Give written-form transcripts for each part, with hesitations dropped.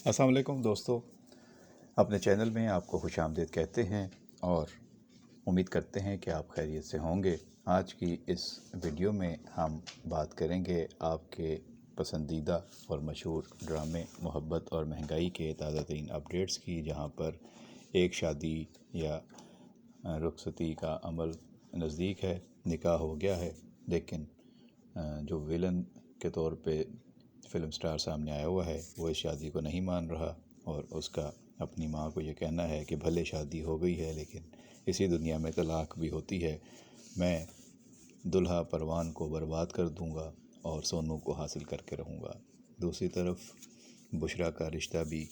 السلام علیکم دوستو، اپنے چینل میں آپ کو خوش آمدید کہتے ہیں اور امید کرتے ہیں کہ آپ خیریت سے ہوں گے۔ آج کی اس ویڈیو میں ہم بات کریں گے آپ کے پسندیدہ اور مشہور ڈرامے محبت اور مہنگائی کے تازہ ترین اپڈیٹس کی، جہاں پر ایک شادی یا رخصتی کا عمل نزدیک ہے، نکاح ہو گیا ہے، لیکن جو ویلن کے طور پہ فلم سٹار سامنے آیا ہوا ہے وہ اس شادی کو نہیں مان رہا، اور اس کا اپنی ماں کو یہ کہنا ہے کہ بھلے شادی ہو گئی ہے لیکن اسی دنیا میں طلاق بھی ہوتی ہے، میں دلہا پروان کو برباد کر دوں گا اور سونو کو حاصل کر کے رہوں گا۔ دوسری طرف بشریٰ کا رشتہ بھی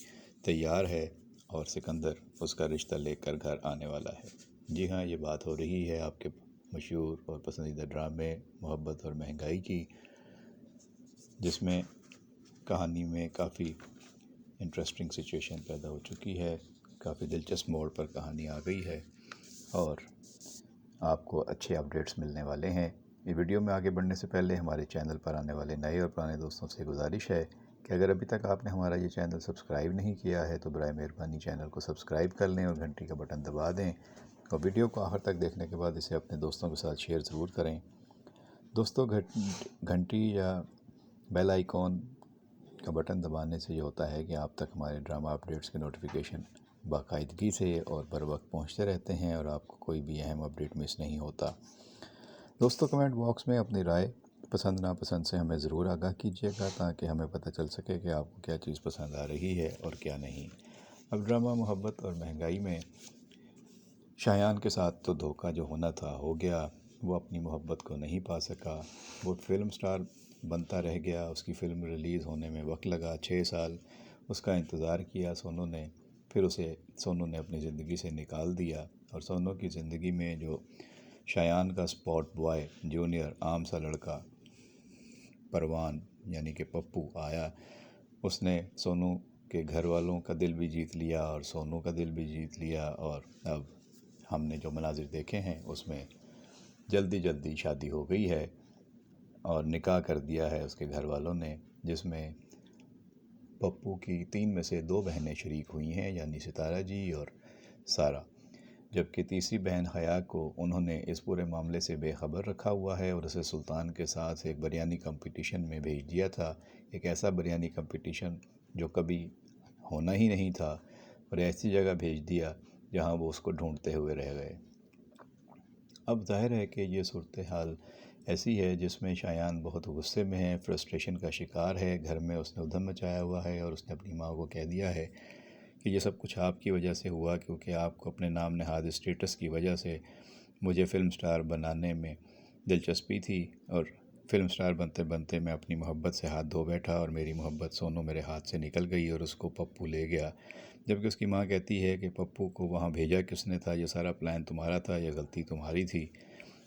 تیار ہے اور سکندر اس کا رشتہ لے کر گھر آنے والا ہے۔ جی ہاں، یہ بات ہو رہی ہے آپ کے مشہور اور پسندیدہ ڈرامے محبت اور مہنگائی کی، جس میں کہانی میں کافی انٹرسٹنگ سچویشن پیدا ہو چکی ہے، کافی دلچسپ موڑ پر کہانی آ گئی ہے اور آپ کو اچھے اپڈیٹس ملنے والے ہیں۔ یہ ویڈیو میں آگے بڑھنے سے پہلے ہمارے چینل پر آنے والے نئے اور پرانے دوستوں سے گزارش ہے کہ اگر ابھی تک آپ نے ہمارا یہ چینل سبسکرائب نہیں کیا ہے تو برائے مہربانی چینل کو سبسکرائب کر لیں اور گھنٹی کا بٹن دبا دیں، اور ویڈیو کو آخر تک دیکھنے کے بعد اسے اپنے دوستوں کے ساتھ شیئر ضرور کریں۔ دوستو، گھنٹی یا بیل آئیکن کا بٹن دبانے سے یہ ہوتا ہے کہ آپ تک ہمارے ڈرامہ اپڈیٹس کے نوٹیفیکیشن باقاعدگی سے اور بر وقت پہنچتے رہتے ہیں اور آپ کو کوئی بھی اہم اپڈیٹ مس نہیں ہوتا۔ دوستو، کمنٹ باکس میں اپنی رائے پسند ناپسند سے ہمیں ضرور آگاہ کیجیے گا تاکہ ہمیں پتہ چل سکے کہ آپ کو کیا چیز پسند آ رہی ہے اور کیا نہیں۔ اب ڈرامہ محبت اور مہنگائی میں شایان کے ساتھ تو دھوکہ جو ہونا تھا ہو گیا، وہ اپنی محبت کو نہیں پا سکا، وہ فلم سٹار بنتا رہ گیا، اس کی فلم ریلیز ہونے میں وقت لگا، 6 سال اس کا انتظار کیا سونو نے، پھر سونو نے اپنی زندگی سے نکال دیا، اور سونو کی زندگی میں جو شایان کا سپورٹ بوائے جونیئر عام سا لڑکا پروان یعنی کہ پپو آیا، اس نے سونو کے گھر والوں کا دل بھی جیت لیا اور سونو کا دل بھی جیت لیا، اور اب ہم نے جو مناظر دیکھے ہیں اس میں جلدی شادی ہو گئی ہے اور نکاح کر دیا ہے اس کے گھر والوں نے، جس میں پپو کی 3 میں سے 2 بہنیں شریک ہوئی ہیں، یعنی ستارہ جی اور سارا، جبکہ تیسری بہن حیا کو انہوں نے اس پورے معاملے سے بے خبر رکھا ہوا ہے اور اسے سلطان کے ساتھ ایک بریانی کمپٹیشن میں بھیج دیا تھا، ایک ایسا بریانی کمپٹیشن جو کبھی ہونا ہی نہیں تھا، اور ایسی جگہ بھیج دیا جہاں وہ اس کو ڈھونڈتے ہوئے رہ گئے۔ اب ظاہر ہے کہ یہ صورتحال ایسی ہے جس میں شایان بہت غصے میں ہے، فرسٹریشن کا شکار ہے، گھر میں اس نے ادھم مچایا ہوا ہے اور اس نے اپنی ماں کو کہہ دیا ہے کہ یہ سب کچھ آپ کی وجہ سے ہوا، کیونکہ آپ کو اپنے نام نہاد اسٹیٹس کی وجہ سے مجھے فلم سٹار بنانے میں دلچسپی تھی، اور فلم سٹار بنتے بنتے میں اپنی محبت سے ہاتھ دھو بیٹھا اور میری محبت سونو میرے ہاتھ سے نکل گئی اور اس کو پپو لے گیا، جبکہ اس کی ماں کہتی ہے کہ پپو کو وہاں بھیجا کس نے تھا، یہ سارا پلان تمہارا تھا، یہ غلطی تمہاری تھی،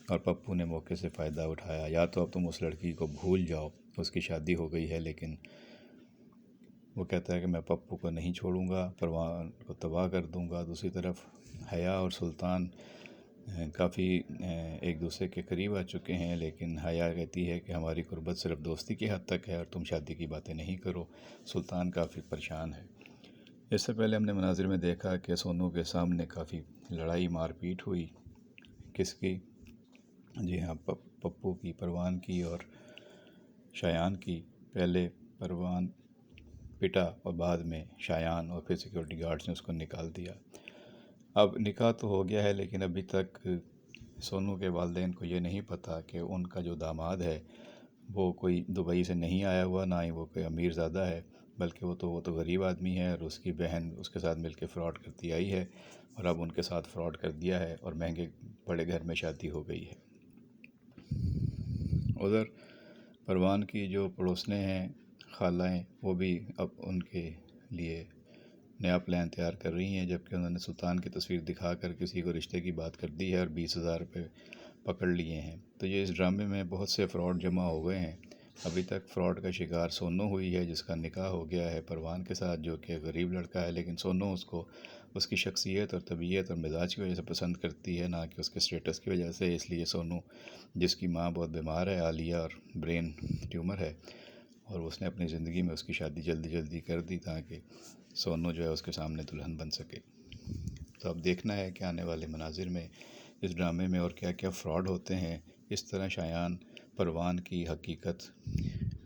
اور پپو نے موقع سے فائدہ اٹھایا، یا تو اب تم اس لڑکی کو بھول جاؤ، اس کی شادی ہو گئی ہے، لیکن وہ کہتا ہے کہ میں پپو کو نہیں چھوڑوں گا، پروان کو تباہ کر دوں گا۔ دوسری طرف حیا اور سلطان کافی ایک دوسرے کے قریب آ چکے ہیں، لیکن حیا کہتی ہے کہ ہماری قربت صرف دوستی کی حد تک ہے اور تم شادی کی باتیں نہیں کرو۔ سلطان کافی پریشان ہے۔ اس سے پہلے ہم نے مناظر میں دیکھا کہ سونو کے سامنے کافی لڑائی مار پیٹ ہوئی، کس کی؟ جی ہاں، پپو کی، پروان کی اور شایان کی۔ پہلے پروان پٹا اور بعد میں شایان، اور پھر سیکورٹی گارڈز نے اس کو نکال دیا۔ اب نکاح تو ہو گیا ہے، لیکن ابھی تک سونو کے والدین کو یہ نہیں پتہ کہ ان کا جو داماد ہے وہ کوئی دبئی سے نہیں آیا ہوا، نہ ہی وہ کوئی امیر زادہ ہے، بلکہ وہ تو غریب آدمی ہے، اور اس کی بہن اس کے ساتھ مل کے فراڈ کرتی آئی ہے، اور اب ان کے ساتھ فراڈ کر دیا ہے اور مہنگے بڑے گھر میں شادی ہو گئی ہے۔ ادھر پروان کی جو پڑوسنے ہیں، خالائیں، وہ بھی اب ان کے لیے نیا پلان تیار کر رہی ہیں، جبکہ انہوں نے سلطان کی تصویر دکھا کر کسی کو رشتے کی بات کر دی ہے اور 20,000 روپے پکڑ لیے ہیں۔ تو یہ اس ڈرامے میں بہت سے فراڈ جمع ہو گئے ہیں۔ ابھی تک فراڈ کا شکار سونو ہوئی ہے، جس کا نکاح ہو گیا ہے پروان کے ساتھ، جو کہ غریب لڑکا ہے، لیکن سونو اس کو اس کی شخصیت اور طبیعت اور مزاج کی وجہ سے پسند کرتی ہے، نہ کہ اس کے اسٹیٹس کی وجہ سے۔ اس لیے سونو، جس کی ماں بہت بیمار ہے، عالیہ، اور برین ٹیومر ہے، اور اس نے اپنی زندگی میں اس کی شادی جلدی جلدی کر دی تاکہ سونو جو ہے اس کے سامنے دلہن بن سکے۔ تو اب دیکھنا ہے کہ آنے والے مناظر میں اس ڈرامے میں اور کیا کیا فراڈ ہوتے ہیں، اس طرح شایان پروان کی حقیقت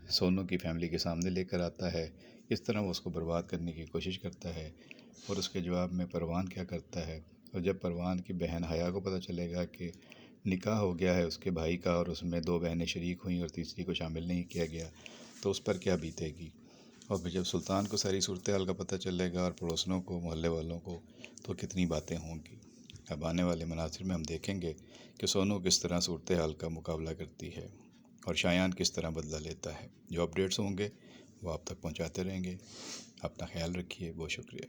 سونو کی فیملی کے سامنے لے کر آتا ہے، اس طرح وہ اس کو برباد کرنے کی کوشش کرتا ہے، اور اس کے جواب میں پروان کیا کرتا ہے۔ اور جب پروان کی بہن حیا کو پتہ چلے گا کہ نکاح ہو گیا ہے اس کے بھائی کا اور اس میں 2 بہنیں شریک ہوئیں اور تیسری کو شامل نہیں کیا گیا، تو اس پر کیا بیتے گی۔ اور پھر جب سلطان کو ساری صورتحال کا پتہ چلے گا اور پڑوسنوں کو، محلے والوں کو، تو کتنی باتیں ہوں گی۔ اب آنے والے مناظر میں ہم دیکھیں گے کہ سونو کس طرح صورتحال کا مقابلہ کرتی ہے اور شایان کس طرح بدلہ لیتا ہے۔ جو اپڈیٹس ہوں گے وہ آپ تک پہنچاتے رہیں گے۔ اپنا خیال رکھیے، بہت شکریہ۔